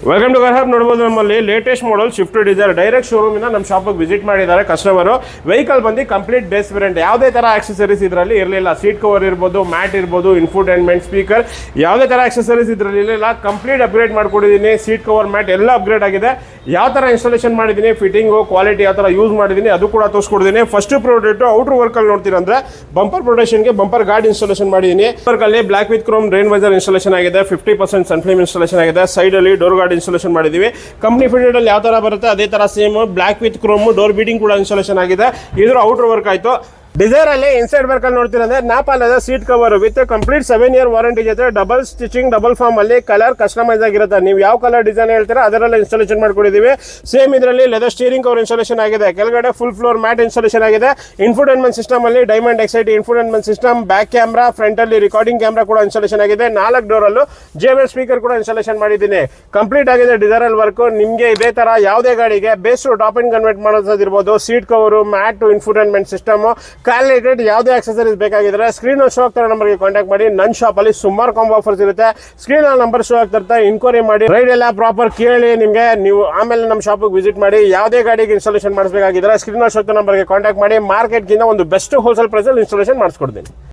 Welcome to ಗರ್ಹಬ್. ನೋಡಬಹುದು ನಮ್ಮಲ್ಲಿ latest model Swift Dzire direct showroom ಇಂದ ನಮ್ಮ ಶಾಪಿಗೆ ವಿಸಿಟ್ ಮಾಡಿದ್ದಾರೆ ಕಸ್ಟಮರ್. ವೆಹಿಕಲ್ ಬಂದು ಕಂಪ್ಲೀಟ್ ಬೇಸ್ ವೇರಿಯಂಟ್, ಯಾವುದೇ ತರ ಆಕ್ಸೆಸರೀಸ್ ಇದರಲ್ಲಿ ಇರಲಿಲ್ಲ. ಸೀಟ್ ಕವರ್ ಇರ್ಬೋದು, ಮ್ಯಾಟ್ ಇರ್ಬೋದು, ಇನ್ಫೋಟೈನ್ಮೆಂಟ್ ಸ್ಪೀಕರ್, ಯಾವುದೇ ತರ ಆಕ್ಸೆಸರೀಸ್ ಇದರಲ್ಲಿ ಇರಲಿಲ್ಲ. ಕಂಪ್ಲೀಟ್ ಅಪ್ಗ್ರೇಡ್ ಮಾಡ್ಕೊಡಿದ್ದೀನಿ. ಸೀಟ್ ಕವರ್, ಮ್ಯಾಟ್ ಎಲ್ಲ ಅಪ್ಗ್ರೇಡ್ ಆಗಿದೆ. ಯಾವ ತರ ಇನ್ಸ್ಟಾಲೇಷನ್ ಮಾಡಿದ್ದೀನಿ, ಫಿಟ್ಟಿಂಗು, ಕ್ವಾಲಿಟಿ ಯಾವ ತರ ಯೂಸ್ ಮಾಡಿದ್ದೀನಿ ಅದು ಕೂಡ ತೋರಿಸ್ಕೊಡ್ತೀನಿ. ಫಸ್ಟ್ ಪ್ರಾಡಕ್ಟ್ ಔಟರ್ ವರ್ಕ್ ಅಲ್ಲಿ ನೋಡ್ತೀರಾ ಅಂದ್ರೆ ಬಂಪರ್ ಪ್ರೊಟೆಕ್ಷನ್ಗೆ ಬಂಪರ್ ಗಾರ್ಡ್ ಇನ್ಸ್ಟಾಲೇಷನ್ ಮಾಡಿದ್ದೀನಿ. ವರ್ಕ್ ಅಲ್ಲಿ black with chrome rain visor installation ಆಗಿದೆ. 50% ಸನ್ಫ್ಲೇಮ್ ಇನ್ಸ್ಟಾಲೇಷನ್ ಆಗಿದೆ. ಸೈಡ್ ಅಲ್ಲಿ ಡೋರ್ ಗಾರ್ಡ್ ಇನ್ಸ್ಟಾಲೇಷನ್ ಮಾಡಿದೀವಿ. ಕಂಪನಿ ಫಿಟೆಡ್ ಅಲ್ಲಿ ಯಾವ ತರ ಬರುತ್ತೆ ಅದೇ ತರ same black with chrome door beading ಕೂಡ ಇನ್ಸ್ಟಾಲೇಷನ್ ಆಗಿದೆ. ಇದ್ರ ಔಟರ್ ವರ್ಕ್ ಆಯ್ತು. ಡಿಸೈರ್ ಅಲ್ಲಿ ಇನ್ಸೈಡ್ ವರ್ಕ್ ಅಲ್ಲಿ ನೋಡ್ತೀರಾ ಅಂದ್ರೆ ನಾಪಲ್ ಅದ seat cover with complete 7 year warranty ಜೊತೆ ಡಬಲ್ ಸ್ಟಿಚಿಂಗ್ ಡಬಲ್ ಫಾರ್ಮ್ ಅಲ್ಲಿ ಕಲರ್ ಕಸ್ಟಮೈಸ್ ಆಗಿರುತ್ತೆ. ನೀವು ಯಾವ ಕಲರ್ ಡಿಸೈನ್ ಹೇಳ್ತೀರಾ ಅದರಲ್ಲಿ ಇನ್ಸ್ಟಾಲೇಷನ್ ಮಾಡ್ಕೊಂಡಿದೀವಿ. ಸೇಮ್ ಇದರಲ್ಲಿ ಲೆದರ್ ಸ್ಟೀರಿಂಗ್ ಕವರ್ ಇನ್ಸ್ಟಾಲೇಷನ್ ಆಗಿದೆ. ಕೆಳಗಡೆ ಫುಲ್ ಫ್ಲೋರ್ ಮ್ಯಾಟ್ ಇನ್ಸ್ಟಾಲೇಷನ್ ಆಗಿದೆ. ಇನ್ಫೋಟೈನ್ಮೆಂಟ್ ಸಿಸ್ಟಮ್ ಅಲ್ಲಿ ಡೈಮಂಡ್ ಎಕ್ಸೈಟಿ infotainment system, back camera, front ಅಲ್ಲಿ ರಿಕಾರ್ಡಿಂಗ್ ಕ್ಯಾಮ್ರಾ ಕೂಡ ಇನ್ಸ್ಟಾಲೇಷನ್ ಆಗಿದೆ. 4 ಡೋರ್ ಅಲ್ಲೂ JBL ಸ್ಪೀಕರ್ ಕೂಡ ಇನ್ಸ್ಟಾಲೇಷನ್ ಮಾಡಿದ್ದೀನಿ. ಕಂಪ್ಲೀಟ್ ಆಗಿದೆ ಡಿಸೈರ್ ಅಲ್ಲಿ ವರ್ಕ್. ನಿಮಗೆ ಇದೇ ತರ ಯಾವುದೇ ಗಾಡಿಗೆ ಬೇಸ್ ಟಾಪ್ ಅಂಡ್ ಕನ್ವರ್ಟ್ ಮಾಡೋದಿರ್ಬೋದು, seat cover, mat, infotainment system, calibrated ಯಾವುದೇ ಆಕ್ಸೆಸರೀಸ್ ಬೇಕಾಗಿದ್ರೆ ಸ್ಕ್ರೀನ್ ಶೋ ಆಗ್ತಾರೆ ನಂಬರ್ಗೆ ಕಾಂಟ್ಯಾಕ್ಟ್ ಮಾಡಿ. ನನ್ನ ಶಾಪ್ ಅಲ್ಲಿ ಸುಮಾರು ಕಾಂಬೋ ಆಫರ್ಸ್ ಇರುತ್ತೆ. ಸ್ಕ್ರೀನ್ ಅಲ್ಲಿ ನಂಬರ್ ಶೋ ಆಗ್ತಿರುತ್ತೆ. ಇನ್ಕ್ವೈರಿ ಮಾಡಿ, ರೈಡ್ ಎಲ್ಲ ಪ್ರಾಪರ್ ಕೇಳಿ ನಿಮಗೆ ನೀವು ಆಮೇಲೆ ನಮ್ಮ ಶಾಪಿಗೆ ವಿಸಿಟ್ ಮಾಡಿ. ಯಾವುದೇ ಗಾಡಿಗೆ ಇನ್ಸ್ಟಾಲೇಷನ್ ಮಾಡಿಸಬೇಕಾಗಿದ್ರೆ ಸ್ಕ್ರೀನ್ ಶೋ ಆಗ್ತಾರೆ ನಂಬರ್ಗೆ ಕಾಂಟ್ಯಾಕ್ಟ್ ಮಾಡಿ. ಮಾರ್ಕೆಟ್ಗಿಂತ ಒಂದು ಬೆಸ್ಟ್ ಹೋಲ್ಸೇಲ್ ಪ್ರೈಸ್ ಅಲ್ಲಿ ಇನ್ಸ್ಟಾಲೇಷನ್ ಮಾಡಿಸ್ಕೊಡ್ತೀನಿ.